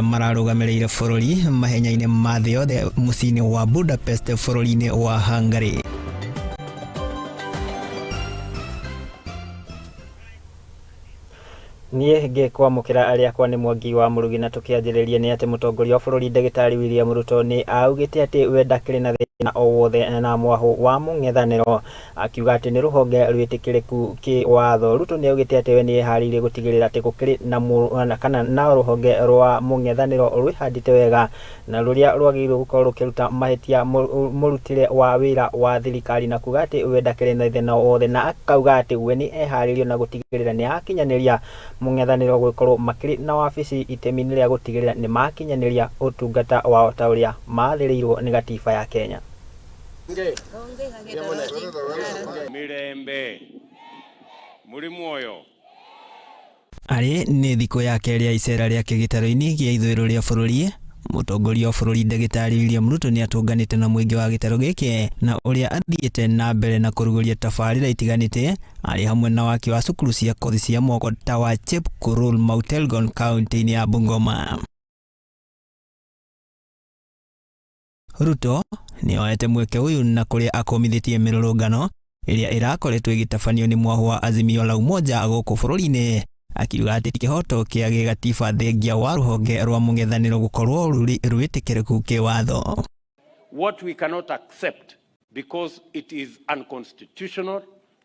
mararugamĩrĩire bũrũri mahenya-inĩ ma thĩ yothe mũciĩ-inĩ wa Budapest bũrũri-inĩ wa Hungary. Niĩ ngĩkwamũkĩra arĩa kwa nĩ Mwangi wa Murugi na tũkĩanjĩrĩria nĩ atĩ mũtongoria wa bũrũri Ndagĩtarĩ William Ruto nĩ augĩte atĩ we ndakĩrĩ na thĩna o wothe na mwahũ wa mũng'ethanĩro, akiuga atĩ nĩ rũhonge rwĩtĩkĩrĩku kĩwatho. Ruto nĩ augĩte atĩ we nĩ eharĩirie gũtigĩrĩra atĩ gũkĩrĩ na rũhonge rwa mũng'ethanĩro rwĩhandĩte wega na rũrĩa rwagĩrĩirwo gũkorwo rũkĩruta mahĩtia mũrutĩre wa wĩra wa thirikari, na kuga atĩ we ndakĩrĩ na thĩna o wothe, na akauga atĩ we nĩ eharĩirie na gũtigĩrĩra nĩ akinyanĩria mũng'ethanĩro gũkorwo makĩrĩ na wabici itemi-inĩ rĩa gũtigĩrĩra nĩ makinyanĩria ũtungata wao ta ũrĩa maathĩrĩirwo nĩ gatiba ya Kenya. Mirembe muri muoyo. Arĩ nĩ thikũ ya kerĩ ya icera rĩake gĩtarũ-inĩ gĩa ithũĩro rĩa bũrũri, mũtongoria wa bũrũri Ndagĩtarĩ William Ruto nĩ atũnganĩte na mũingĩ wa gĩtarũ gĩkĩ na ũrĩa athiĩte na mbere na kũrugũria tabarĩra itiganĩte arĩ hamwe na waki wa cukuru cia kothi cia moko ta wa Chepkurul Mount Elgon kaunti-inĩ ya Bungoma. Ruto nĩ oete mweke ũyũ na kũrĩa akomithĩtie mĩrũrũngano ĩrĩa ĩrakoretwo ĩgĩtabanio nĩ mwahũ wa Azimio la Umoja gũkũ bũrũri-inĩ, akiuga atĩ kĩhoto kĩa gĩgatiba thengia wa rũhonge rwa mũng'ethanĩro gũkorwo rwĩtĩkĩrĩku kĩwatho. What we cannot accept because it is unconstitutional,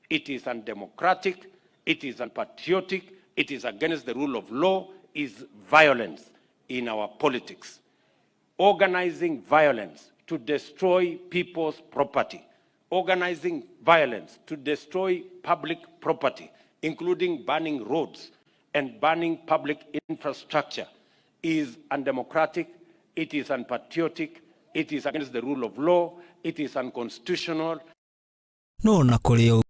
it is undemocratic, it is unpatriotic, it is against the rule of law, is violence in our politics. Organizing violence to destroy people's property, organizing violence to destroy public property, including burning roads and burning public infrastructure, is undemocratic, it is unpatriotic, it is against the rule of law, it is unconstitutional. No na kũrĩ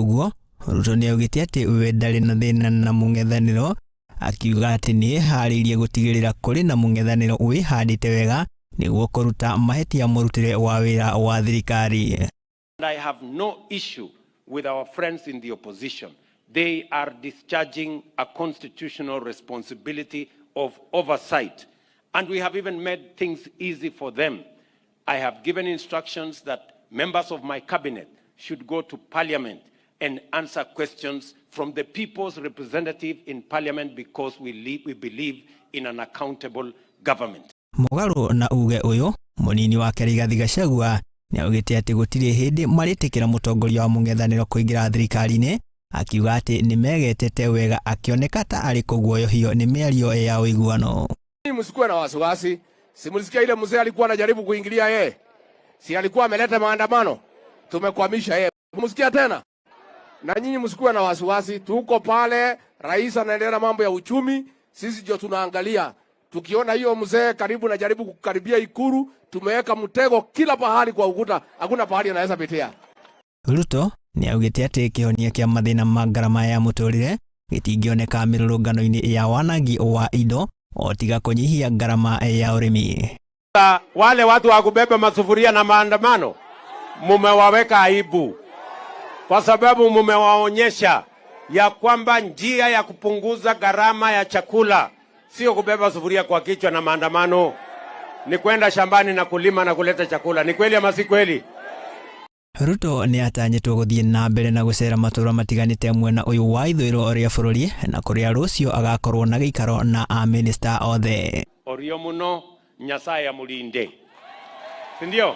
ũguo, Ruto nĩ augĩte atĩ we ndarĩ na thĩna na mũng'ethanĩro, akiuga atĩ nĩ eharĩirie gũtigĩrĩra kũrĩ na mũng'ethanĩro wĩhandĩte wega nĩguo kũruta mahĩtia mũrutĩre wa wĩra wa thirikari. And I have no issue with our friends in the opposition. They are discharging a constitutional responsibility of oversight. And we have even made things easy for them. I have given instructions that members of my cabinet should go to Parliament and answer questions from the people's representative in Parliament because we believe in an accountable government. Mũgarũ na uge ũyũ, mũnini wa Rigathi Gachagua nĩ augĩte atĩ gũtirĩ hĩndĩ marĩtĩkĩra mũtongoria wa mũng'ethanĩro kũingĩra thirikari-inĩ, akiuga atĩ nĩ megetete wega akioneka ta arĩ kũguoyohio nĩ mĩario ya ũiguano. Msikuwe na wasiwasi, si mlisikia ile mzee alikuwa anajaribu kuingilia yeye? Si alikuwa ameleta maandamano? Tumekwamisha yeye. Msikia tena? Na nyinyi msikuwe na wasiwasi, tuko pale, rais anaendelea mambo ya uchumi, sisi ndio tunaangalia. Tukiona hiyo mzee karibu na jaribu kukaribia Ikuru, tumeweka mtego kila pahali kwa ukuta, hakuna pahali anaweza pitia. Ruto nĩ augĩte atĩ kĩhonia kĩa mathĩna ma ngarama ya mũtũrĩre gĩtingĩoneka mĩrũrũngano-inĩ ya wanangi wa indo o tiga kũnyihia ngarama ya ũrĩmi. Wale watu wa kubeba masufuria na maandamano mumewaweka aibu, kwa sababu mumewaonyesha ya kwamba njia ya kupunguza gharama ya chakula sio kubeba sufuria kwa kichwa na maandamano, ni kwenda shambani na kulima na kuleta chakula. Ni kweli ama si kweli? Ruto nĩ atanyĩtwo gũthiĩ na mbere na gũcera matũũra matiganĩte mwena ũyũ wa ithũĩro rĩa bũrũri, na kũrĩa rũciũ agakorwo na gĩikaro na amĩnĩsta othe. Orio muno Nyasaye amulinde, si ndio?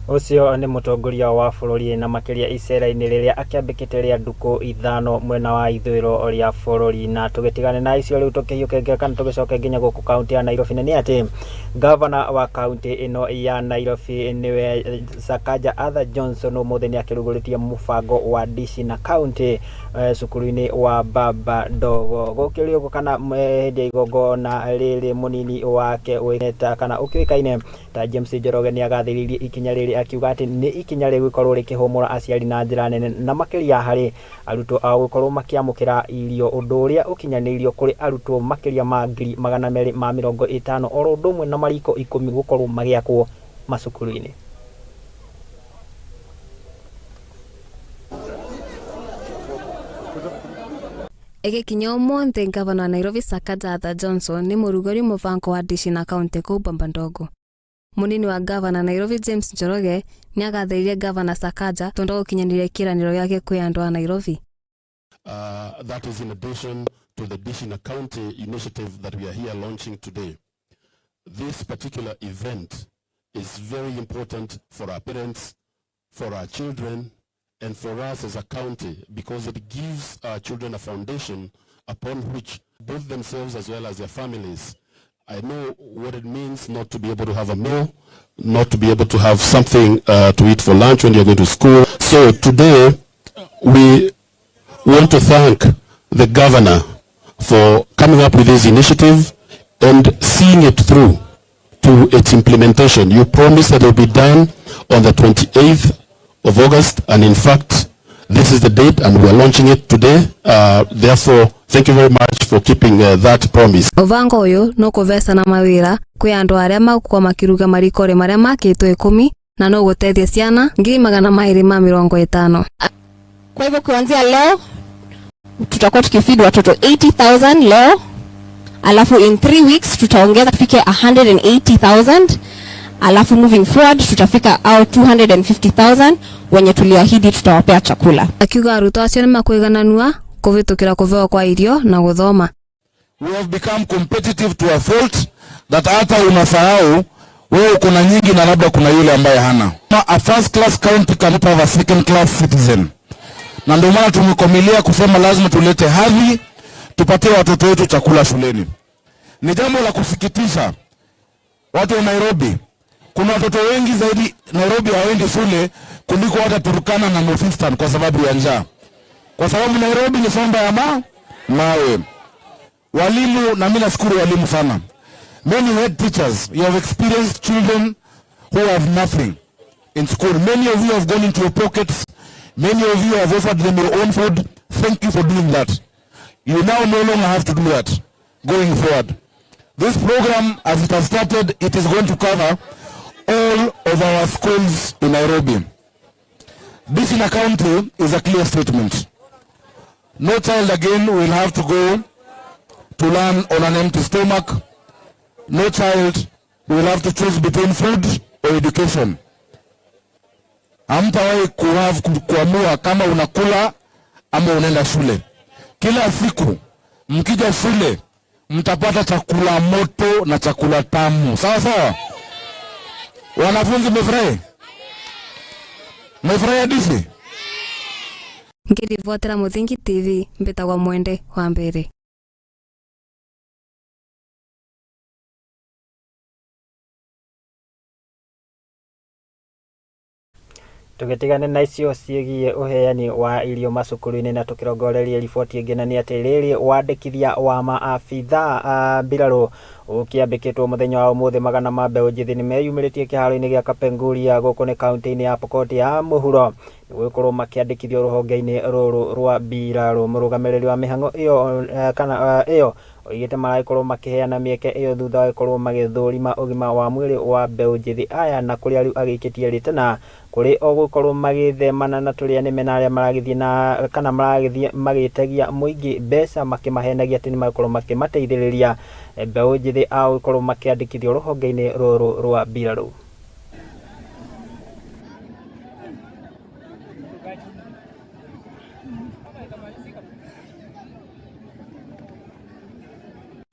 Ucio nĩ mũtongoria wa bũrũri na makĩria icera-inĩ rĩrĩa akĩambĩkĩte rĩa ndukũ ithano mwena wa ithũĩro rĩa bũrũri. Na tũgĩtigane na icio rĩu tũkĩhiũke kana tũgĩcoke nginya gũkũ kaunti ya Nairobi, nĩ atĩ gavana wa kaunti ĩno ya Nairobi nĩwe Sakaja Arthur Johnson ũmũthĩ nĩ akĩrugũrĩtie mũbango wa DC na kaunti cukuru-inĩ wa Baba Ndogo. Gũkĩrĩ ũguo kana hĩndĩ ya igongona rĩrĩ mũnini wake wĩta kana ũkĩũĩkaine ta James Njoroge nĩ agathĩrĩirie ikinya rĩrĩ, akiuga atĩ nĩ ikinya rĩgũkorwo rĩkĩhũmũra aciari na njĩra nene na makĩria harĩ arutwo a gũkorwo makĩamũkĩra irio, ũndũ ũrĩa ũkinyanĩirio kũrĩ arutwo makĩria ma 250 oro ũndũ ũmwe na mariko 10 gũkorwo magĩakwo macukuru-inĩ. Ege kinyomo nte gavana Nairobi Sakaja Johnson ni murugori muvango wa dishi na kaunti kuu Bambandogo. Munini wa gavana Nairobi James Njoroge ni agathĩrĩirie gavana Sakaja tondo gukinyanire kiraniro yake kwi andu a Nairobi. That is in addition to the Dish in a County initiative that we are here launching today. This particular event is very important for our parents, for our children, and for us as a county, because it gives our children a foundation upon which both themselves as well as their families. I know what it means not to be able to have a meal, not to be able to have something to eat for lunch when you're going to school. So today, we want to thank the governor for coming up with this initiative and seeing it through to its implementation. You promised that it will be done on the 28th of August, and in fact, this is the date and we are launching it today. Therefore, thank you very much for keeping that promise. Ovango uyu no kuvesa na mawira kwi andu aria magukwa makiruga marikore maria makitwe 10 na no gutethia ciana 250. Kwa hivyo kuanzia leo tutakuwa tukifeed watoto 80,000 leo, alafu in 3 weeks tutaongeza tufike 180,000, alafu moving forward tutafika au 250,000 wenye tuliahidi tutawapea chakula. Akiuga aruto acio ni makwigananua kuvitukira kuvewa kwa irio na guthoma. We have become competitive to a fault that hata unasahau wewe kuna nyingi na labda kuna yule ambaye hana. A first class county cannot have a second class citizen. Na ndio maana tumekomilia kusema lazima tulete hadhi, tupatie watoto wetu chakula shuleni. Ni jambo la kusikitisha. Watu wa Nairobi, kuna watoto wengi zaidi Nairobi hawaendi shule kuliko hata Turkana na North Eastern kwa sababu ya njaa. Kwa sababu Nairobi ni shamba ya mawe. Walimu, na mimi nashukuru walimu sana. Many head teachers, you have experienced children who have nothing in school. Many of you have gone into your pockets. Many of you have offered them your own food. Thank you for doing that. You now no longer have to do that going forward. This program, as it has started, it is going to cover all of our schools in Nairobi. This in a county is a clear statement. No child again will have to go to learn on an empty stomach. No child will have to choose between food or education. Hamtawahi kuamua kama unakula ama unaenda shule. Kila siku mkija shule mtapata chakula moto na chakula tamu. Sawa sawa? Wanafunzi mmefurahi? Mmefurahi hadithi? Ngirivotera Muthingi TV mbitagwa Mwende wa Mbere. Tugitigane na icio ciegie uheani wa irio macukuru-ini na tukirongoreria riboti ingi na ni ati riri wandikithia wa maabitha mbirarũ ukiambikitwo muthenya wa umuthi magana ma mbeũ njithi ni meyumiritie kiharo-ini gia Kapenguria guku ni kaunti-ini ya Pokot ya Muhuro nigukorwo makiandikithio ruhonge-ini ruru rwa mbirarũ. Murugamiriri wa mihango iyo kana iyo oigite maraikorwo makiheana mieke iyo thutha wa ikorwo magithurima ugima wa mwiri wa mbeũ njithi aya na kuria riu agikitie ritana kuri ogukorwo magithemana na turia nime na aria maragithie na kana maragithie magitegia muingi mbeca makimahenagia ati ni makorwo makimateithiriria mbeũ njithi ao ikorwo makiandikithio ruhonge-ini ruru rwa mbirarũ.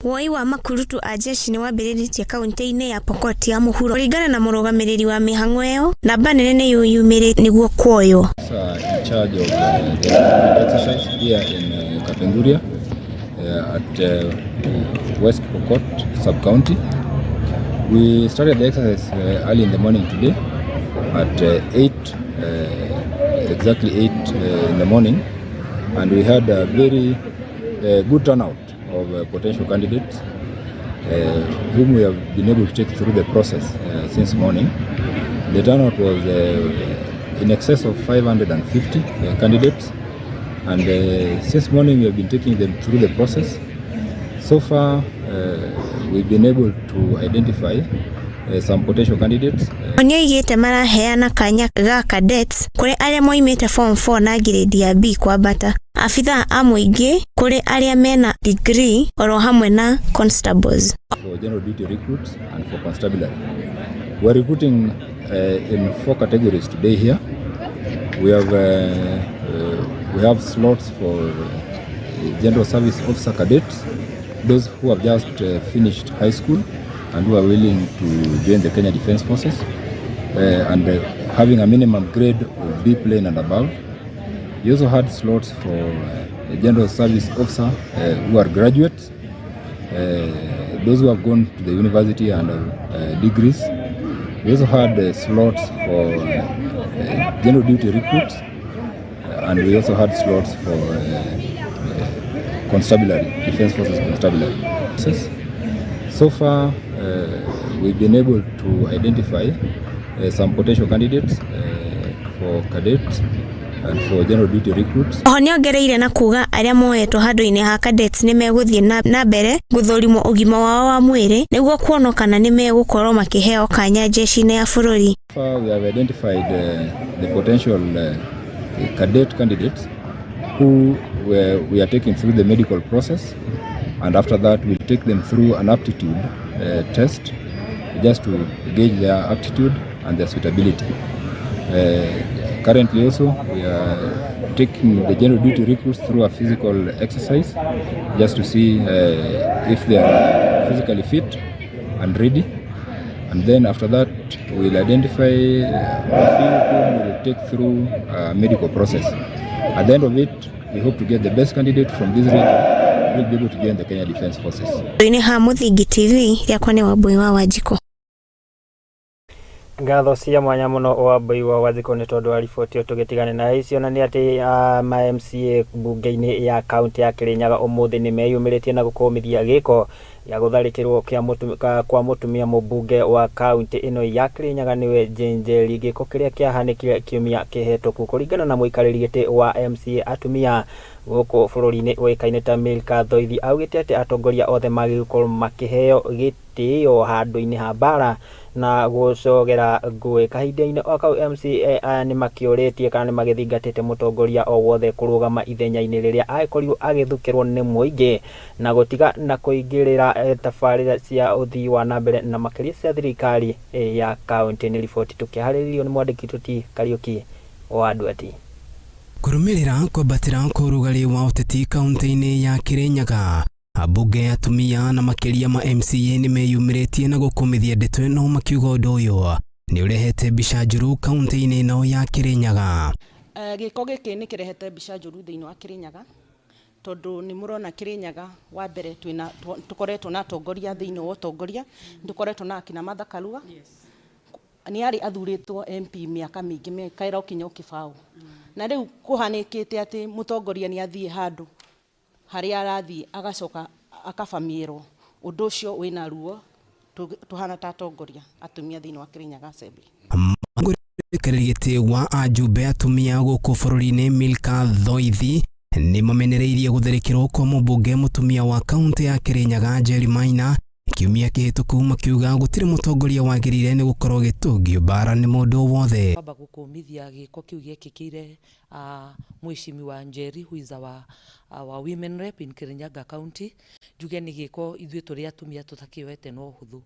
Woi wa makurutu a jeshi ni wambĩrĩrĩtie kaunti-inĩ ya Pokot ya Muhuro. Kũringana na mũrũgamĩrĩri wa mĩhang'o ĩyo, namba nene nĩ yumĩrĩte nĩguo kuoywo. In charge of the exercise here in Kapenguria at West Pokot sub-county. We started the exercise early in the morning today at 8, exactly 8 in the morning, and we had a very good turnout of potential candidates whom we have been able to take through the process since morning. The turnout was in excess of 550 candidates, and since morning we have been taking them through the process. So far we've been able to identify some potential candidates. Onyo igite maraheana kanya ga cadets kuri aria moimite form 4 na grade ya B kwambata. afitha a muingi kuri aria mena degree oro hamwe na constables. For general duty recruits and for constabulary. We are recruiting in 4 categories today here. We have slots for general service officer cadets, those who have just finished high school and who are willing to join the Kenya Defence Forces and having a minimum grade of B plane and above. We also had slots for general service officer who are graduates, those who have gone to the university and degrees. We also had slots for general duty recruits, and we also had slots for constabulary, Defence Forces constabulary. So far, we've been able to identify some potential candidates for cadets and for general duty recruits. Oniongereire na kuga aria moetwo handu-ini ha cadets ni meguthie na mbere guthurimo ugima wao wa mwiri niguo kuona kana ni megukorwo makiheo kanya jeshi-ini ya bururi. We have identified the potential cadet candidates who we are taking through the medical process, and after that we'll take them through an aptitude test just to gauge their aptitude and their suitability. Currently also we are taking the general duty recruits through a physical exercise just to see if they are physically fit and ready, and then after that we'll identify a few whom we'll take through a medical process. At the end of it, we hope to get the best candidate from this region who will be able to join the Kenya Defence Forces. Ini ha Muthingi TV yakwa ni Wambui wa Wanjiko. Ngatho cia mwanya muno Wambui wa Wanjiko ni tondu wa riboti tugitigane na icio, na ni ati ma MCA bunge-ini ya kaunti ya Kirinyaga umuthi ni meyumiritie na gukumithia giko ya gutharikirwo kwa mutumia mubunge wa kaunti ino ya Kirinyaga niwe Jenjeri, giko kiria kiahanikire kiumia kihetoku. Kuringana na muikariri giti wa MCA atumia guku bururi-ini uikaine ta Milka Thoithi augite ati atongoria othe magikorwo makiheo gitio handu-ini ha bara na gucogera ngui. Kahinda-ini o kau MCA ni makiuritie kana ni magithingatite mutongoria o wothe kurugama ithenya-ini riria akorirwo agithukirwo ni muingi na gutiga na kuingirira tabarira cia uthii wa nambere na makiria cia thirikari ya kaunti. Ni riboti tukihariririo ni mwandiki tuti Kariuki wa Andwati. Kurumirira kwambatira kurugari wa uteti kaunti-ini ya Kirinyaga, abunge atumia na makiria ma MCA ni meyumiritie na gukumithia ndeto ino makiuga undu uyu ni urehete mbica njuru kaunti-ini ino ya Kirinyaga. Giko giki ni kirehete mbica njuru thiini wa Kirinyaga tondu ni murona Kirinyaga wa mbere tukoretwo na atongoria thiini wa utongoria, tukoretwo na akina Martha Karua, ni ari athuritwo MP miaka mingi mekaira ukinya ukibao, na riu kuhanikite ati mutongoria ni athie handu hari arathie agacoka akafamirwo. Undu ucio wina ruo tuhana ta atongoria atumia thiini wa Kirinyaga Assembly. Muikariri wa ajumbe atumia guku bururi-ini Milka Thoithi ni mamenereirie gutharikirwo kwa mubunge mutumia wa kaunti ya Kirinyaga Jeremiah kiumia kihituku makiuga gutiri mutongoria wagirire ni gukorwo gitungio bara ni mundu wothe. Baba gukumithia giko kiu gekikire mwishimi wa Njeri who is our women rep in Kirinyaga County. Juge ni giko ithuĩ tũrĩ atumia tũtakiwete no huthu,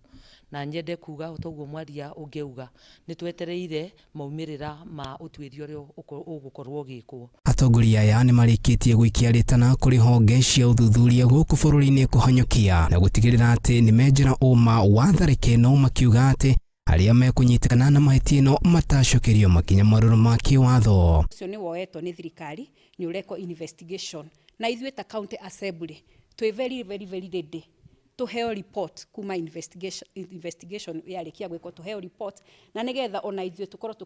na nyende kuga ũtoguo mwaria ũngeuga nĩ twetereire maumirĩra ma ũtuĩria ũrĩa ũgũkorwo gĩkwo. Atongoria aya nĩ marĩkĩtie gũikia rĩtana kũrĩ honge cia ũthuthuria gũkũ bũrũri-inĩ kũhonyokia na gũtigĩrĩra atĩ nĩ menjera ũma wa tharĩkĩro ĩno, makiuga atĩ arĩa mekũnyitikana na mahĩtia ĩno matacokerio makinya marũrũ ma kĩwatho. Ũcio nĩ woetwo nĩ thirikari nĩ ũreko investigation, na ithuĩ ta county assembly twĩ very ready tuheo report kuma investigation yarĩkia gwĩkwo, tuheo report na nigetha ona ithuĩ tukorwo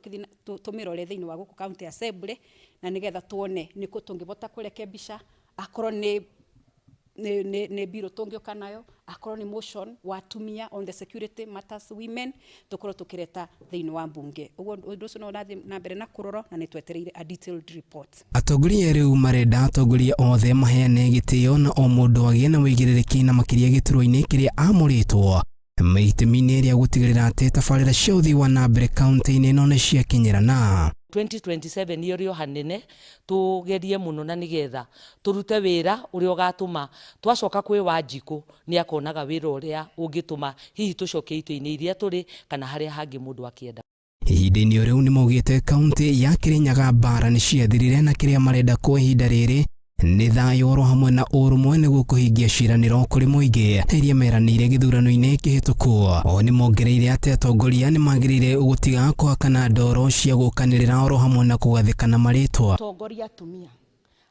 tũmĩrore thĩinĩ wa gũkũ county assembly, na nigetha tuone nĩkũ tũngĩbota kũrekebisha, akorwo nĩ biro tũngĩoka nayo, akorwo nĩ motion wa atumia on the security matters women tukorwo tukireta thĩinĩ wa bunge. Ũguo ũndũ ũcio no ũrathiĩ na mbere na kũrorwo na nĩ twetereire a detailed report. Atongoria rĩu marenda atongoria othe maheane gĩtĩo na o mũndũ agĩe na wĩigĩrĩrĩki na makĩria gĩturwa-inĩ kĩrĩa amũrĩtwo itemi-inĩ rĩa gũtigĩrĩra atĩ tabarĩra cia ũthii wa na mbere kaunti-inĩ ĩno nĩ ciakinyĩrana. 2027 yorio hanene tugerie muno na nigetha turute wira uria ugatuma twacoka kwi Wanjiku ni akonaga wira uria ungituma hihi tucoke ito-ini iria turi kana haria hangi mundu akienda. Ihinda-inĩ rĩu nĩ maugĩte kaunti ya Kirinyaga mbara nĩ ciathirire na kĩrĩa marenda kwa ihinda rĩrĩ nĩ thayũ oro hamwe na ũrũmwe nĩguo kũhingia ciĩranĩro kũrĩ mũingĩ iria meranĩire gĩthurano-inĩ kĩhĩtũku. O nĩ mongereire atĩ atongoria nĩ magĩrĩire gũtiga kũhakana ndoro cia gũkanĩrĩra oro hamwe na kũgathĩkana marĩtwa. Atongoria atumia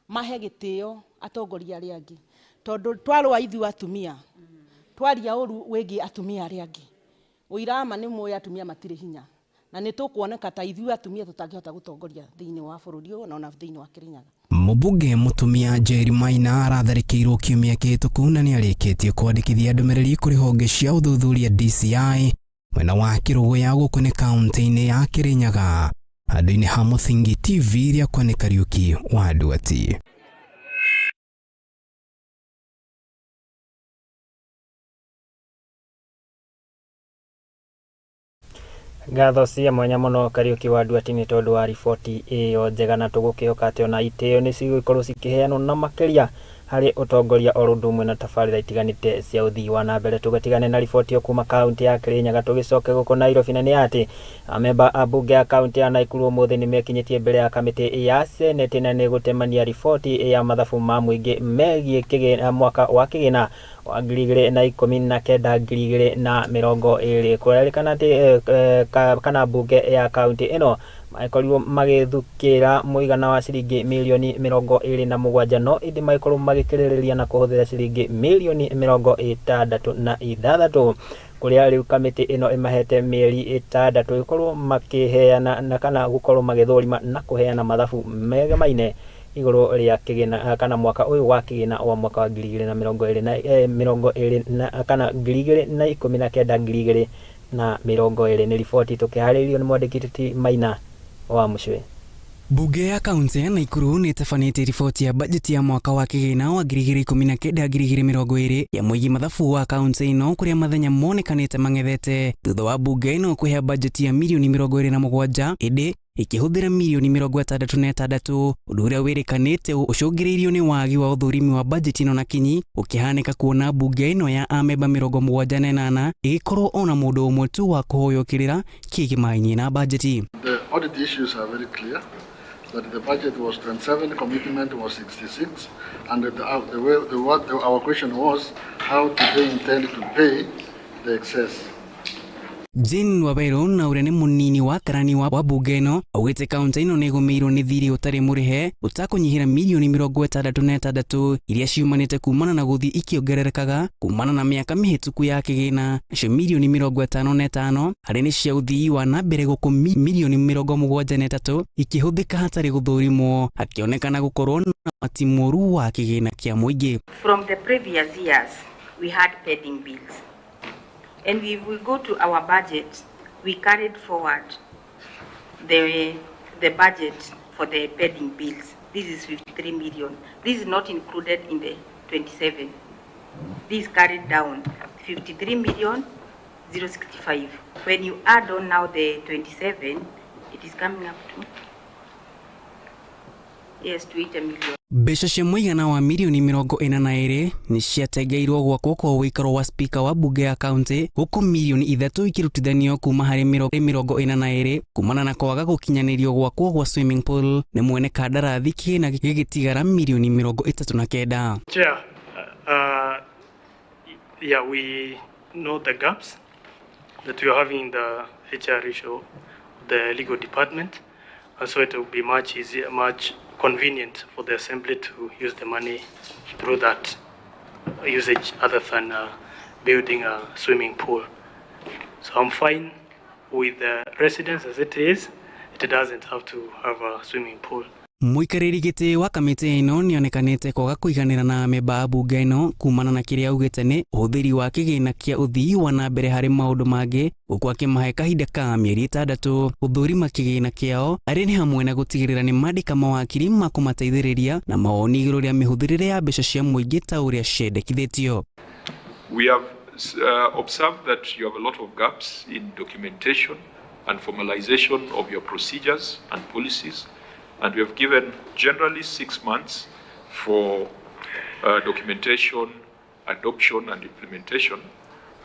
mahe gĩtĩo atongoria arĩa angĩ, tondũ twarũa ithuĩ atumia twaria ũru wĩgiĩ atumia arĩa angĩ ũirama nĩ mũĩ atumia matirĩ hinya na nĩ tũkuoneka ta ithuĩ atumia tũtangĩhota gũtongoria thĩinĩ wa bũrũri ũyũ na ona thĩinĩ wa Kirinyaga. Mũmbunge mũtumia Njeri Maina aratharĩkĩirwo kiumia kĩhĩtũku na nĩ arĩkĩtie kwandĩkithia ndũmĩrĩri kũrĩ honge cia ũthuthuria DCI mwena wa Kĩrũgũya gũkũ nĩ kaunti-inĩ ya Kirinyaga. Handũ-inĩ ha Mũthingi TV iria kwani Kariuki wa Nduati. Ngatho cia mwanya muno Kariuki wa Nduati nĩ tondũ wa riboti ĩyo njega na tũgũkĩhoka atĩ ona itĩo nĩ cigũkorwo cikĩheanwo na makĩria harĩ ũtongoria o ũndũ ũmwe na tabarĩra itiganĩte cia ũthii wa na mbere. Tũgatigane na riboti ĩyo kuma kaunti ya Kirinyaga tũgĩcoke gũkũ Nairobi, na nĩ atĩ amemba a bunge ya kaunti ya Naikuru ũmũthĩ nĩ mekinyĩtie mbere ya kamĩtĩ ya seneti na nĩ gũtemania riboti ya mathabu ma mũingĩ megiĩ mwaka wa kĩgĩna wa 2019-2020. Kũrerĩkana atĩ kana bunge ya kaunti ĩno maĩkorirwo magĩthukĩra mũigana wa ciringi mirioni 27 no ĩndĩ maĩkorwo magĩkĩrĩrĩria na kũhũthĩra ciringi mirioni 66 kũrĩa rĩu kamĩtĩ ĩno ĩmahete mĩeri 6 ĩkorwo makĩheana na kana gũkorwo magĩthũrima na kũheana mathabu megemaine igũrũ rĩa kĩgĩna kana mwaka ũyũ wa kĩgĩna wa mwaka wa 2019-2020. Nĩ riboti tũkĩharĩrĩrio nĩ mwandĩki Maina wa Mucwe. Bunge ya kaunti ya Naikuru nĩ ĩtabanĩtie riboti ya bajeti ya mwaka wa kĩgĩna wa 2019-2020 ya mũigi mathabu wa kaunti ĩno kũrĩa mathenya monekanĩte mang'ethete thutha wa bunge ĩno kũhe bajeti ya mirioni 27 ĩndĩ ikĩhũthĩra mirioni 66, ũndũ ũrĩa wĩrĩkanĩte ũcũngĩrĩirio nĩ wagi wa ũthũrimi wa bajeti ĩno na kinyi ũkĩhanĩka kuona bunge ĩno ya amemba 78 ĩgĩkorwo ona mũndũ ũmwe tu wa kũhoyokĩrĩra kĩgĩmainie na bajeti. The audit issues are very clear that the budget was 27, commitment was 66, and our question was how do they intend to pay the excess. Jane Waweru na ũrĩa nĩ mũnini wa karani wa bunge ĩno augĩte kaunti ĩno nĩ ĩgũmĩirwo nĩ thirĩ ũtarĩ mũrĩhe ũtakũnyihĩra mirioni 66 iria ciumanĩte kumana na gũthiĩ ikĩongererekaga kumana na mĩaka mĩhĩtũku ya kĩgĩna. Nacio mirioni 55 harĩ nĩ cia ũthii wa na mbere gũkũ mirioni 73 ikĩhũthĩka hatarĩ gũthũrimwo, akĩonekana gũkorwo na ũhoti mũru wa kĩgĩna kĩa mũingĩ. From the previous years we had pending bills. And if we go to our budget, we carried forward the budget for the pending bills. This is 53 million. This is not included in the 27. This is carried down 53 million 065. When you add on now the 27, it is coming up to 80 million. Mbeca cia mũigana wa mirioni 42 nĩ ciatengeirwo gwakwo kwa ũikaro wa spika wa bunge ya kaunti gũkũ mirioni 3 ikĩrutithanio kuma harĩ 42 kumana na kwaga gũkinyanĩrio gwakwo gwa swimming pool nĩ mwene kandarathi kĩgĩna gĩgĩtigara mirioni 39. Chair, yeah, we know the gaps that we are having in the HR issue, the legal department, and so it will be much easier, much convenient for the assembly to use the money through that usage other than building a swimming pool. So I'm fine with the residents as it is. It doesn't have to have a swimming pool. Mũikarĩri gĩtĩ wa kamĩtĩ ĩno nĩonekanĩte kwaga kũiganĩra na amemba a bunge ĩno kumana na kĩrĩa augĩte nĩ ũhũthĩri wa kĩgĩna kĩa ũthii wa na mbere harĩ maũndũ mangĩ, gũkũ akĩmahe kahinda ka mĩeri 6 gũthũrima kĩgĩna kĩao, arĩ nĩ hamwe na gũtigĩrĩra nĩ mandĩka mawakiri ma kũmateithĩrĩria na mawoni igũrũ rĩa mĩhũthĩrĩre ya mbeca cia mũingĩ ta ũrĩa ciendekithĩtio. We have observed that you have a lot of gaps in documentation and formalization of your procedures and policies. And we have given generally 6 months for documentation, adoption and implementation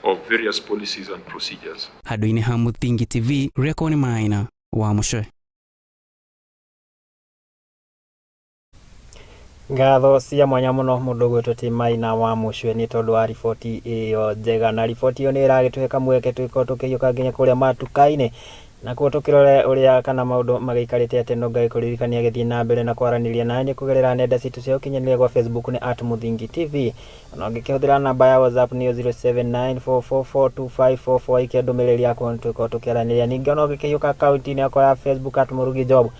of various policies and procedures. Haduini ha Muthingi TV, rekoni maina wa mushe. Ngatho cia mwanya muno mundu gwitwo Maina wa Mucwe ni tondu wa riboti iyo njega, na riboti iyo ni iragituika mweke twiko tukiyuka nginya kuria matuka-ini na kuo tukirore uria kana maundu magiikarite ate no ngai kuririkania githii na mbere na kwaraniria na nyi kugerera nenda citu cia ukinyanĩria gwa Facebook ni @Muthingi TV, na ngikihũthĩra namba ya WhatsApp ni 0794442544 ikiandumirĩria yako twiko tukiraniria. Ningĩ no ngikiyuka account-inĩ yakwa ya Facebook @Murugi Job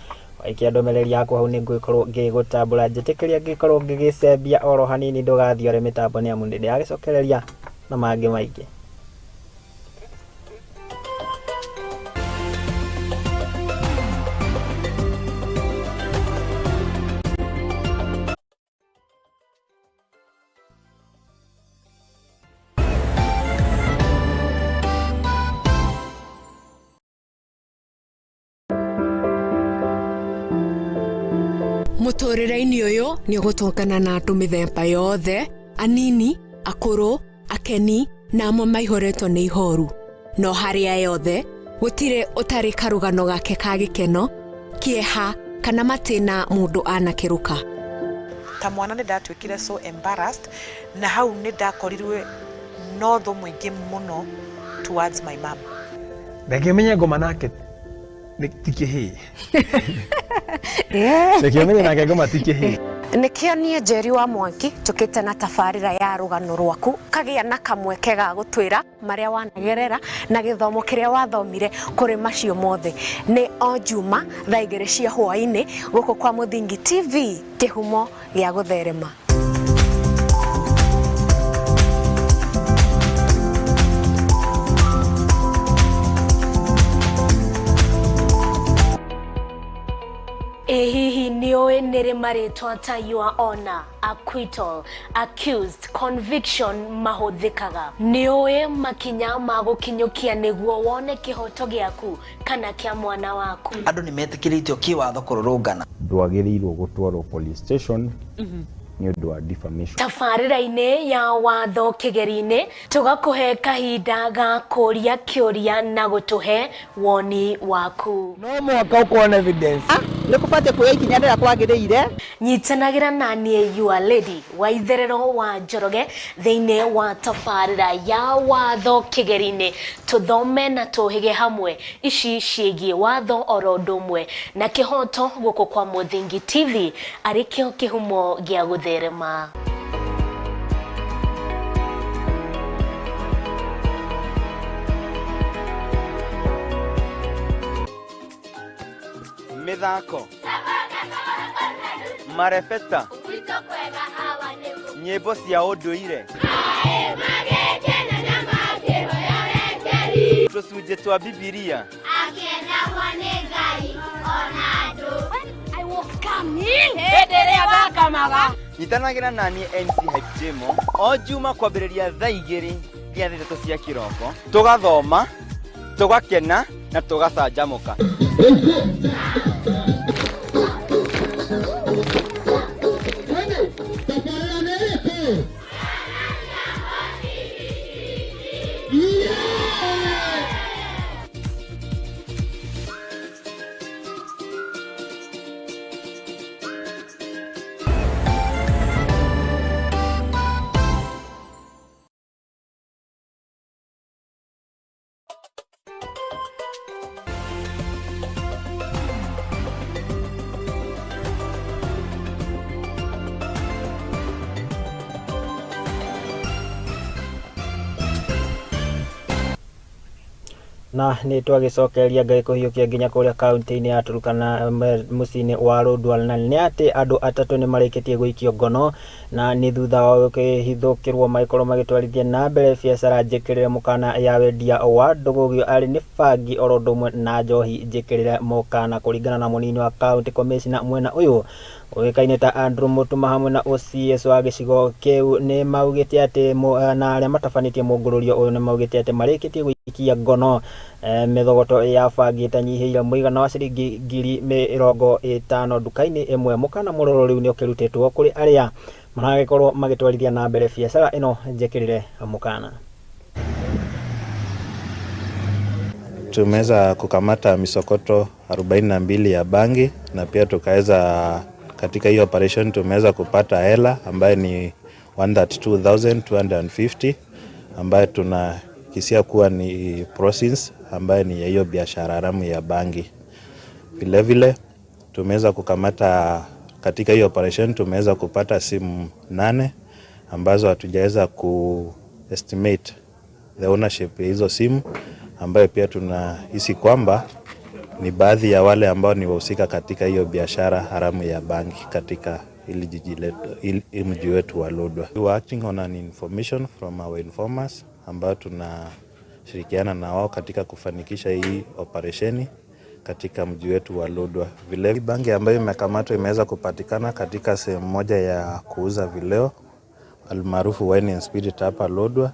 ikiandumirĩria yako hau ni ngwikorwo ngigutambura njĩtĩkĩria ngikorwo ngigicembia oro hanini ndugathiore mitambo ni amu ndĩ yagicokereria na mangĩ maingĩ. Muturire-ini uyu ni gutongana na andu mithemba yothe, anini, akuru, akeni na amwe maihoretwo ni ihoru. No haria yothe gutire utari karugano gake ka gikeno, kieha kana matina mundu anakiruka. Ta mwana ni ndatwikire so embarrassed na hau ni ndakorirwe no tho mwingi muno towards my mom. Ndakimenya ngoma nake tikihi. Ndakimenya nake ngoma tikihi. Nikio nie Njeri wa Mwangi tukite na tafarira ya rugano rwaku kagia na kamweke ga gutwira maria wanagerera na githomo kiria wathomire kuri macio mothe. Ni o Juma thaa 2 cia hwaiini guku kwa Muthingi TV, kihumo gia gutherema. Hihi niwe nere maretwa ta your honor, acquittal, accused, conviction mahuthikaga. Niwe makinya magukinyukia niguo wone kihoto giaku kana kia mwana waku. Andu ni metikiritio kiwatho kururungana. Ndwagirirwo gutwarwo police station. Ni undu wa defamation. Tafarira-ini ya watho kigeri-ini tugakuhe kahinda ga kuria kiuria na gutuhe woni waku. No mwaka ukona evidence. Nikubate kuya ikinya ndira kwagiriire. Nyitanagira na nie your lady wa itherero wa Njoroge thiini wa tafarira ya watho kigeri-ini tuthome na tuhige hamwe ici ciigie watho oro ndumwe na kihoto guku kwa Muthingi TV arikio kihumo gia gutherema. Mithako marebeta nyimbo cia unduire tucunjĩ twa Bibilia nyitanagira na niĩ MC Hype Jemo o Juma kwambĩrĩria thaa 2 nginya 3 cia kĩroko, tugathoma, tugakena na tugacanjamũka. na ni twagicokeria ngai kuhiukia nginya kuria kaunti-ini ya Turkana mucini wa Lodwar, na ni ati andu atatu ni marikitie guikio ngono na ni thutha wa kihithukirwo maikorwo magitwarithia na mbere biacara njikirire mukana ya wendia wa ndugugio ari ni bangi oro ndumwe na njohi njikirire mukana kuringana na munini wa county commissioner mwena uyu Oikaine ta Andrew Mutuma hamwe na OCS wa gicigo kiu ni maugite ati na aria matafanitie mungururio uyu ni maugite ati marikitie gwikia ngono mithogoto ya bangi tanyihiire muigana wa ciringi 50,000 dukaini imwe. Mukana muroro riu ni ukirutitwo kuri aria maragikorwo magitwarithia na mbere biashara ino. Njekirire mukana. Tumeweza kukamata misokoto 42 ya bangi na pia tukaweza katika hiyo operation tumeweza kupata hela ambaye ni 132,250 ambaye tunakisia kuwa ni proceeds ambaye ni ya hiyo biashara haramu ya bangi. Vile vile tumeweza kukamata katika hiyo operation tumeweza kupata simu 8 ambazo hatujaweza estimate the ownership ya hizo simu, ambayo pia tunahisi kwamba ni baadhi ya wale ambao ni wahusika katika hiyo biashara haramu ya bangi katika ili jiji letu, mji wetu wa Lodwar. We are acting on an information from our informers ambao tunashirikiana na wao katika kufanikisha hii operesheni katika mji wetu wa Lodwar. Vile bangi ambayo imekamatwa imeweza kupatikana katika sehemu moja ya kuuza vileo almaarufu wine and spirit hapa Lodwar,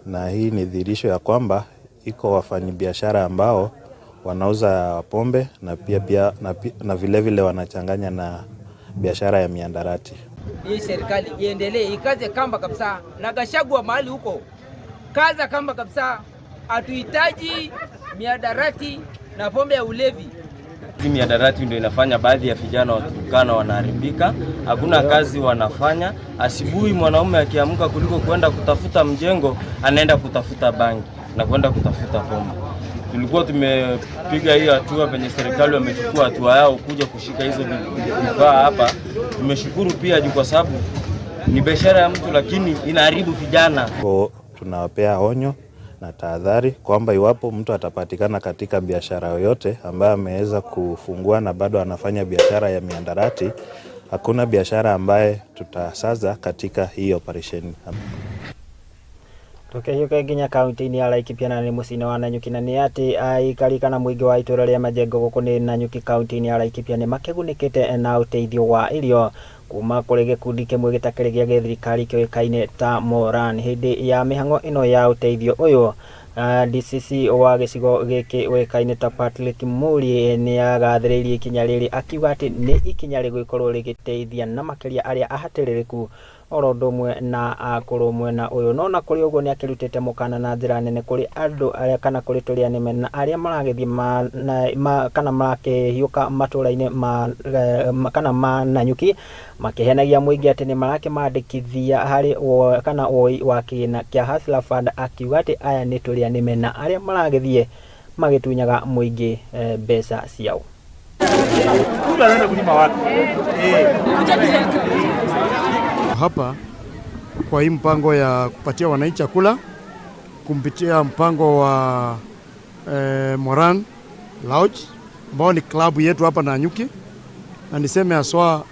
na hii ni dhihirisho ya kwamba iko wafanyabiashara ambao wanauza pombe na pia na vile vile wanachanganya na biashara ya miandarati. Hii serikali iendelee ikaze kamba kabisa, na Gachagua mahali huko kaza kamba kabisa. Hatuhitaji miandarati na pombe ya ulevi. Miandarati ndio inafanya baadhi ya vijana wa Turkana wanaharibika, hakuna kazi wanafanya. Asubuhi mwanaume akiamka kuliko kwenda kutafuta mjengo anaenda kutafuta bangi na kwenda kutafuta pombe. Tulikuwa tumepiga hiyo hatua penye serikali wamechukua hatua yao kuja kushika hizo vifaa hapa. Tumeshukuru pia kwa sababu ni biashara ya mtu lakini inaharibu vijana. Tunawapea onyo na tahadhari kwamba iwapo mtu atapatikana katika biashara yoyote ambaye ameweza kufungua na bado anafanya biashara ya miandarati, hakuna biashara ambaye tutasaza katika hii operation. Tukihiuka nginya kaunti-ini ya Laikipia na ni mucini wa Nanyuki, na ni ati aikari kana muingi wa itura ria Majengo guku ni Nanyuki kaunti-ini ya Laikipia ni makigunikite na uteithio wa irio kuma kuri gikundi kimwe gitakiri gia thirikari kioikaine ta Moran. Hindi ya mihango ino ya uteithio uyu DCC wa gicigo giki wekaine ta Patrick Muri ni agathiririe ikinya riri akiuga ati ni ikinya riguikorwo rigiteithia na makiria aria ahatiririku orodumwe na akuru mwena uyu. No na kuri uguo ni akirutite mukana na njira nene kuri andu aria kana kuri turia nime na aria maragithie kana makihiuka matura-ini kana Nanyuki makihenagia muingi ati ni marakimandikithia hari kana woi wa kina kia Hustler Fund, akiuga ati aya ni turia nime na aria maragithie magitunyaga muingi mbeca ciao. Hapa kwa hii mpango ya kupatia wananchi chakula kumpitia mpango wa Moran Lodge ambao ni klabu yetu hapa Nanyuki, na niseme aswa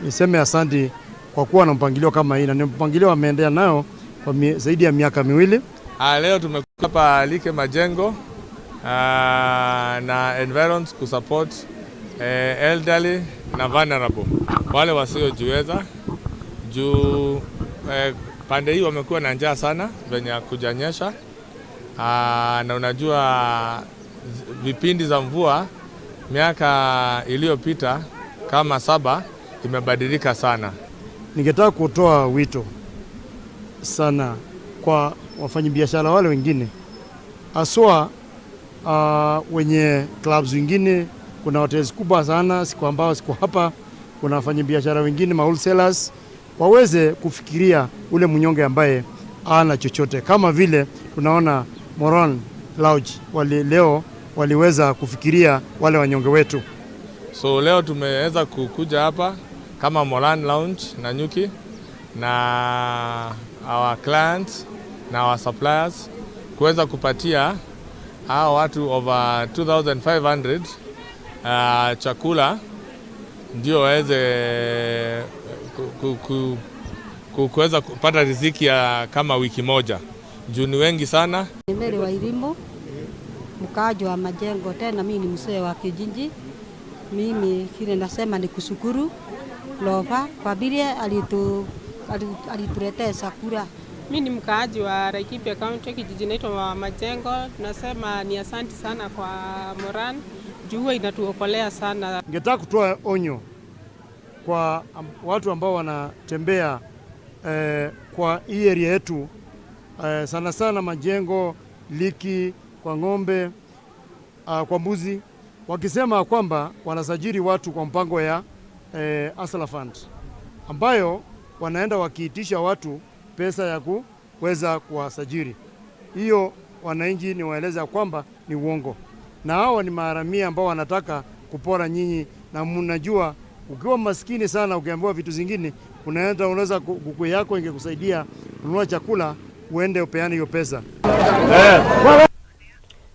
niseme asante kwa kuwa na mpangilio kama hii, na ni mpangilio wameendelea nayo kwa zaidi ya miaka miwili. Leo tumekuwa hapa Like Majengo na environs kusupport elderly na vulnerable, wale wasiojiweza juu pande hii wamekuwa na njaa sana venye kujanyesha, na unajua vipindi za mvua miaka iliyopita kama 7 imebadilika sana. Ningetaka kutoa wito sana kwa wafanyabiashara wale wengine, aswa wenye clubs wengine. Kuna hotels kubwa sana siku ambao siku hapa kuna wafanyabiashara wengine wholesalers waweze kufikiria ule mnyonge ambaye ana chochote, kama vile tunaona Moran Lodge leo waliweza kufikiria wale wanyonge wetu. So leo tumeweza kukuja hapa kama Moran Lounge Nanyuki na our clients na our suppliers kuweza kupatia hao watu over 2,500 chakula ndio waweze kuweza kupata riziki ya kama wiki moja. Juu ni wengi sana. Mimi wa elimu mkaaji wa Majengo, tena mimi ni mzee wa kijiji. Mimi kile nasema ni kushukuru Lova kwa vile alituletea chakula. Mimi ni mkaaji wa Laikipia County, kijiji naitwa Majengo. Tunasema ni asante sana kwa Moran, juu inatuokolea sana. Ningetaka kutoa onyo kwa watu ambao wanatembea kwa hii area yetu, sana sana Majengo, Liki, kwa ng'ombe, kwa mbuzi, wakisema kwamba wanasajili watu kwa mpango ya Hustler Fund, ambayo wanaenda wakiitisha watu pesa ya kuweza kuwasajili. Hiyo wananchi ni waeleza kwamba ni uongo, na hao ni maharamia ambao wanataka kupora nyinyi, na mnajua ukiwa maskini sana ukiambiwa vitu zingine unaenda unaweza kuku yako ingekusaidia kununua chakula uende upeane hiyo pesa.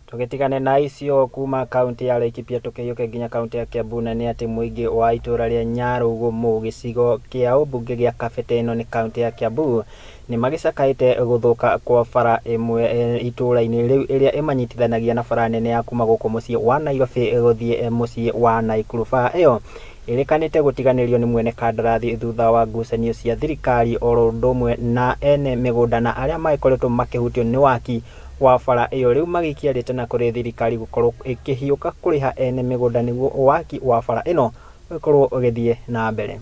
Tugitigane na icio kuma kaunti ya Laikipia tukiyuke nginya kaunti ya Kiambu, na ni ati muingi wa itura ria Nyarugumu gicigo kia ubunge gia Kabete ino ni kaunti ya Kiambu ni magicakaite guthuka kwa bara imwe itura-ini riu iria imanyitithanagia na bara nene ya kuma guku mucii wa Nairobi guthie mucii wa Naikuru. Bara iyo irikanite gutiganirio ni mwene kandarathi thutha wa ngucanio cia thirikari oro ndumwe na ene migunda na aria maikoretwo makihutio ni waki wa bara iyo. Riu magikiarite na kuri thirikari gukorwo ikihiuka kuriha ene migunda niguo waki wa bara ino ukorwo ugithie na mbere.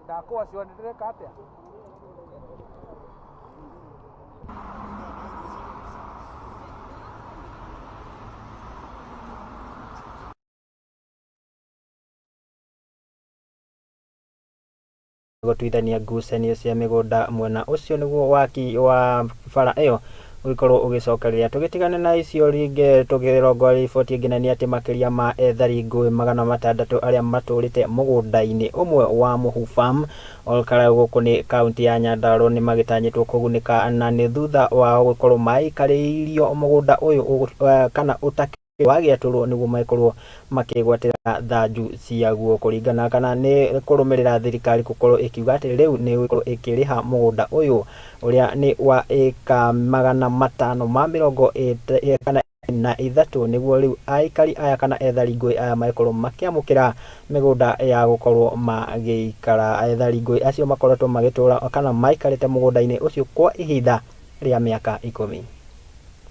Ndakuwa cionereka atia gutwithania ngucanio cia migunda mwena ucio niguo waki wa bara iyo ugikorwo ugicokereria. Tugitigane na icio ringe tugirongo riboti ngina ni ati makiria ma ethari ngui 600 aria maturite mugunda-ini umwe wa Muhu Farm olkara guku ni kaunti ya Nyandarua ni magitanyitwo kugunika na ni thutha wa gukorwo maikariirio mugunda uyu kana utaki wagiaturwo niguo maikorwo makigwatira thanju ciaguo kuringana kana ni kurumirira thirikari gukorwo ikiuga ati riu ni gukorwo ikiriha mugunda uyu uria ni wa eka 540 kana na ithatu niguo riu aikari aya kana ethari ngui aya maikorwo makiamukira migunda ya gukorwo magiikara. Ethari ngui acio makoretwo magitura kana maikarite mugunda-ini ucio kwa ihinda ria miaka 10.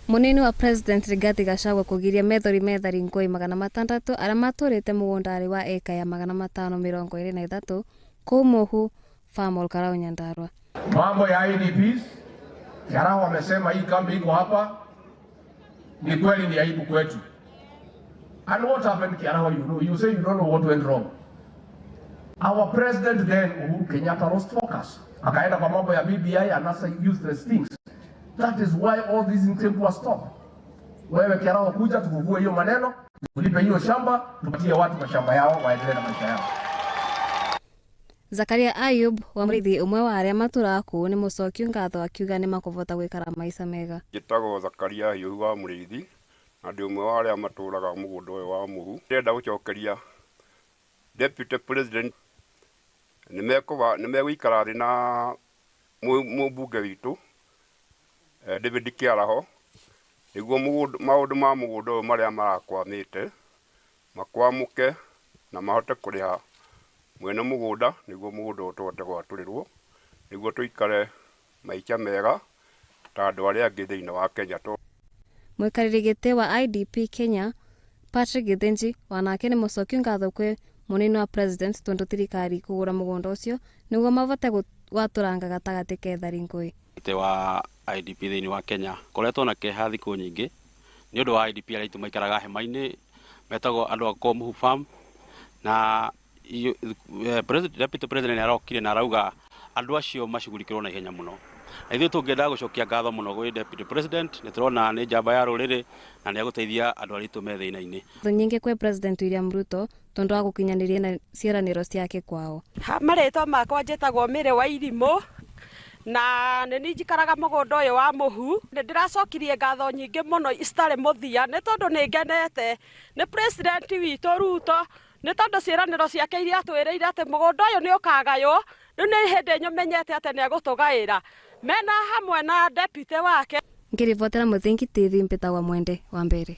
Munini wa President Rigathi Gachagua kugiria methori ngui 600 aria maturite mugundari wa eka ya 523 kuu Muhu Farm olkara Nyandarua. Mambo ya IDPs, Kiaraho wamesema hii kambi iko hapa, ni kweli ni aibu kwetu. And what happened Kiaraho, you say you don't know what went wrong. Our president then, Uhuru Kenyatta, lost focus. Akaenda kwa mambo ya BBI and other useless things. That is why all these things were stopped. Wewe Kiaraho kuja tukuvue hiyo maneno, tulipe hiyo shamba, tupatie watu mashamba yao waendelee na maisha yao. Zakaria Ayub wa mrithi umwe wa aria maturaga kuu ni mucokio ngatho akiuga ni makuvota gwikara maica mega. Njitagwo Zakaria Ayub wa mrithi na ndi umwe wa aria maturaga mugunda uyu wa Muhu. Ndenda gucokeria Deputy President nimegwikara thi na mubunge witu David Kiaraho niguo maundu ma mugunda uyu maria marakwamite makwamuke na mahote kuriha mwene mugunda niguo mugunda utote gwaturirwo niguo tuikare maica mega ta andu aria angi thiini wa Kenya. Mwikariri giti wa IDP Kenya Patrick Githinji wanake ni mucokio ngatho kwe munini wa president tondu thirikari kugura mugunda ucio niguo mavote gwaturanga gatagati ka ethari ngui. Giti wa IDP thiini wa Kenya koretwo na keha thiku nyingi ni undu wa IDP aritu maikaraga hema-ini metagwo andu a Murugi Farm na deputy president arokire na arauga andu acio macugurikirwo na ihenya muno. Na ithuĩ tũngĩenda gũcokia ngatho mũno gwĩ deputy president nĩ tũrona nĩ njamba ya rũrĩrĩ na nĩ agũteithia andũ aritũ me thĩna-inĩ. Nyingĩ kwĩ president William Ruto tondu wa gũkinyanĩria na ciĩranĩro ciake kwao. Marĩtwa makwa njĩtagwo Mĩrĩ wa Irimũ na nĩ niĩ njikaraga mũgũnda ũyũ wa mũhu. Nĩ ndĩracokirie ngatho nyingĩ mũno citarĩ mũthia nĩ tondũ nĩ ngenete nĩ president witũ Ruto nĩ tondũ ciĩranĩro ciake iria atwĩrĩire atĩ mũgũnda ũyũ nĩ ũkagaywo. Rĩu nĩ hĩndĩ nyũmenyete atĩ nĩ egũtũgaĩra mena hamwe na deputy wake. Ngĩribotera Mũthingi TV mpĩtagwo Mwende wa Mbere.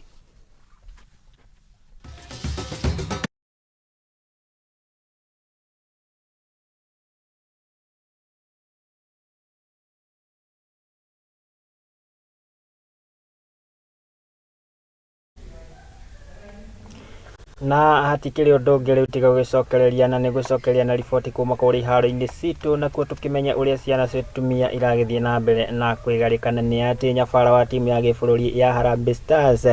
Na hatikiri undu ungi riu tiga gucokereria na ni gucokereria na riboti kuma kuri haro-ini citu na kuo tukimenya uria ciana cia tumia iragithie na mbere na kwigarikana ni ati nyabara wa timu ya gibũrũri ya Harambee Stars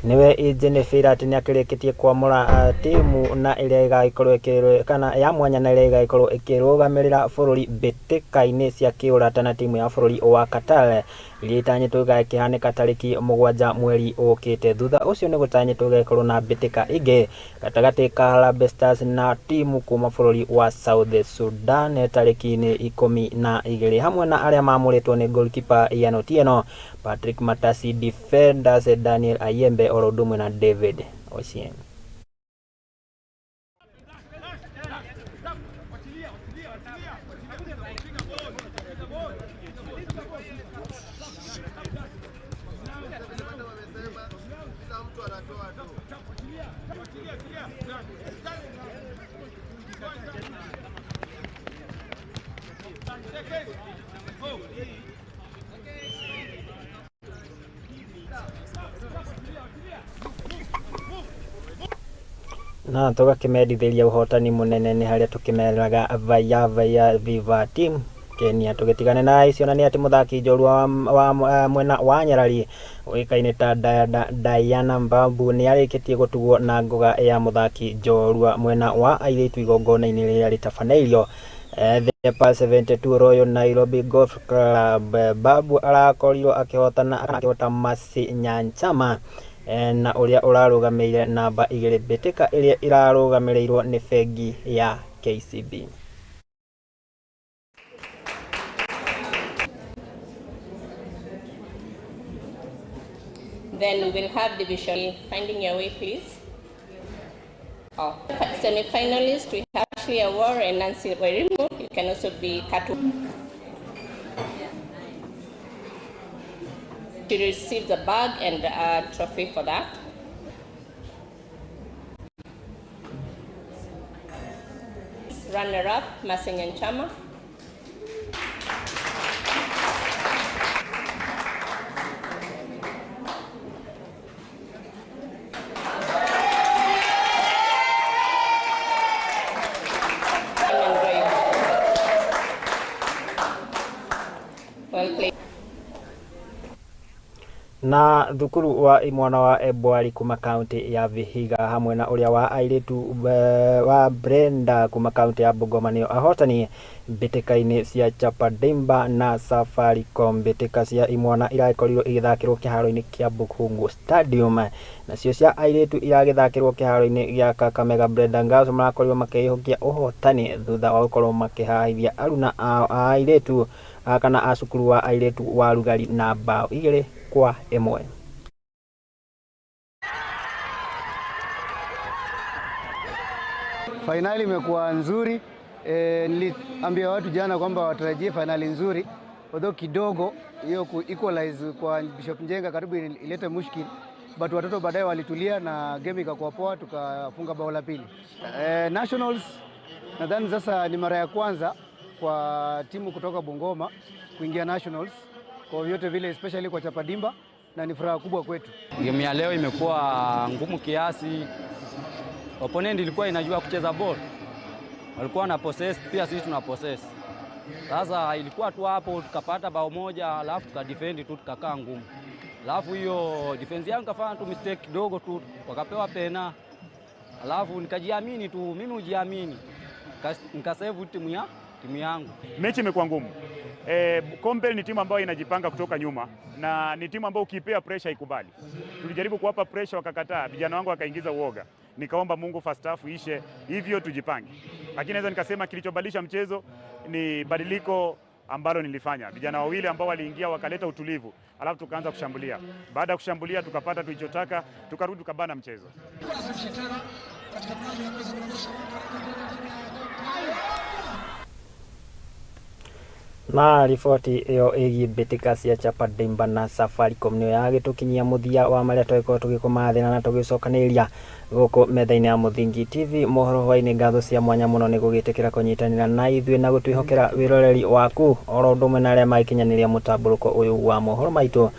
niwe Jennifer ati ni akirikitie kwamura timu na iria igaikorwo kana ya mwanya na iria igaikorwo ikirugamirira bũrũri mbĩtĩka-inĩ cia kiurata na timu ya bũrũri wa Qatar iria itanyĩtwo igakihanika tariki 7 mweri ukite. Thutha ucio ni gutanyĩtwo igakorwo na mbĩtĩka ingĩ gatagati ka Harambee Stars na timu kuma bũrũri wa South Sudan tariki-inĩ 12 hamwe na aria mamuritwo ni goalkeeper Ian Otieno, Patrick Matasi, defenders Daniel Ayembe Orodumwe na David Ochieng. Na tugakimendithĩria ũhotani mũnene nĩ harĩa tukimeraga vaya viva team Kenya. Tugitigane na icio na nĩ ati muthaki njorua wa mwena wa Nyarari ũĩkaine ta Diana Mbambu nĩ arĩkĩtie gũtugwo na ngoga ya muthaki njorua mwena wa airĩtu igongona-inĩ rĩrĩa rĩtabanĩirio the Pulse 72 Royal Nairobi Golf Club. Babu arakorirwo akihota Masi Nyanchama na uria urarugamirire namba 2 mbĩtĩka iria irarugamirĩirwo ni bengi ya KCB. Then we will have division. Finding your way, please. Oh, semi-finalists, we have Ashley Awar and Nancy Wairimu. You can also be Katu. She received a bag and a trophy for that. Runner-up, Masinyan Chama. Na thukuru wa imwana wa Ebwari kuma kaunti ya Vihiga hamwe na uria wa airitu wa Brenda kuma kaunti ya Bungoma nio ahotani mbĩtĩka-inĩ cia Chapadimba na Safaricom. Mbĩtĩka cia imwana irakorirwo igithakirwo kiharo-inĩ kia Bukhungu Stadium, nacio cia airitu iragithakirwo kiharo-inĩ gia Kakamega. Brenda Girls marakorirwo makihokia uhotani thutha wa gukorwo makihahithia aruna a airitu kana a cukuru wa airitu wa Rugari na bao 2-1. Finali imekuwa nzuri. Niliambia watu jana kwamba watarajie finali nzuri, although kidogo hiyo equalize kwa Bishop Njenga karibu ilete mushkil, but watoto baadaye walitulia na game ikakuwa poa, tukafunga bao la pili. Nationals nadhani sasa ni mara ya kwanza kwa timu kutoka Bungoma kuingia Nationals, kwa vyote vile especially kwa Chapadimba, na ni furaha kubwa kwetu. Game ya leo imekuwa ngumu kiasi. Opponent ilikuwa inajua kucheza ball. Walikuwa na possess, pia sisi tuna possess. Sasa ilikuwa tu hapo tukapata bao moja, alafu tukadefend tu tukakaa ngumu. Alafu hiyo defense yangu kafanya tu mistake kidogo tu, wakapewa pena. Alafu nikajiamini tu, mimi hujiamini. Nikasave timu yangu. Mechi imekuwa ngumu. Kombe ni timu ambayo inajipanga kutoka nyuma na ni timu ambayo ukipea pressure ikubali. Tulijaribu kuwapa pressure wakakataa, vijana wangu wakaingiza uoga. Nikaomba Mungu first half ishe, hivyo tujipange. Lakini naweza nikasema kilichobadilisha mchezo ni badiliko ambalo nilifanya. Vijana wawili ambao waliingia wakaleta utulivu, alafu tukaanza kushambulia. Baada ya kushambulia tukapata tulichotaka, tukarudi tukabana mchezo. Na riboti iyo ĩgiĩ mbĩtĩka cia Chapadimba na Safaricom nĩyo yagĩtũkinyia mũthia wa marĩa twagĩkorwo tũgĩkũmathĩra na tũgĩcokanĩrĩria gũkũ metha-inĩ ya Mũthingi TV. Mohoro hwainĩ, ngatho cia mwanya mũno nĩ gũgĩtĩkĩra kũnyitanĩra na ithuĩ na gũtwĩhokera wĩroreri waku oro ũndũ ũmwe na arĩa magĩkinyanĩria mũtambũrũko ũyũ wa mohoro maitũ.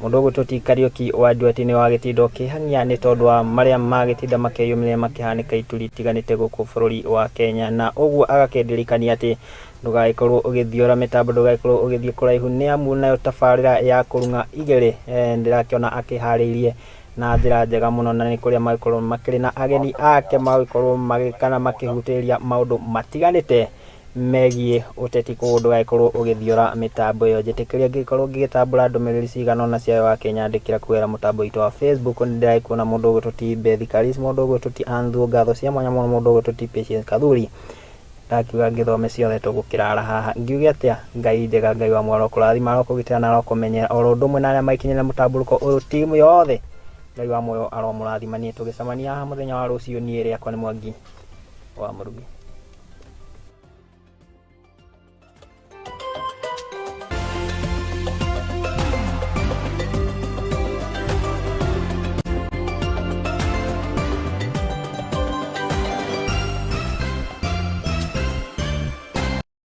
Mũndũ ũgũtũti Kariuki wa Nduati nĩ wagĩtinda ũkĩhang'ia nĩ tondũ wa marĩa magĩtinda makĩyumĩrĩra makĩhanĩka ituri itiganĩte gũkũ bũrũri wa Kenya, na ũguo agakĩndirikania atĩ ndũgagĩkorwo ũgĩthiora mĩtambo, ndũgagĩkorwo ũgĩthiĩ kũraihu, nĩ amu nayo tabarĩra ya kũrung'a igĩrĩ ndĩrakĩona akĩharĩirie na njĩra njega mũno, na nĩ kũrĩa magĩkorwo makĩrĩ na ageni ake magĩkorwo magĩkana makĩhutĩria maũndũ matiganĩte megiĩ ũteti, kũguo ndũgagĩkorwo ũgĩthiora mĩtambo ĩyo. Njĩtĩkĩria ngĩkorwo ngĩgĩtambũra ndũmĩrĩri cigana ũna cia wakĩnyandĩkĩra kũgerera mũtambo witũ wa Facebook. Nĩ ndĩragĩkuona mũndũ ũgũtũti Bethi Karis, mũndũ ũgũtũti Andrew, ngatho cia mwanya mũno mũndũ ũgũtũti Patience Kathuri. Ndakiuga ngĩthome ciothe tũgũkĩrara haha, ngiuge atĩa, Ngai njega, Ngai wa mwaro kũrathima arokũgitĩra na arokũmenyera oro ũndũ ũmwe na arĩa magĩkinyĩra mũtambũrũko ũyũ timu yothe. Ngai wa muoyo aromũrathima. Niĩ tũgĩcemania haha mũthenya wa rũciũ, niĩ rĩakwa nĩ Mwangi wa Murugi.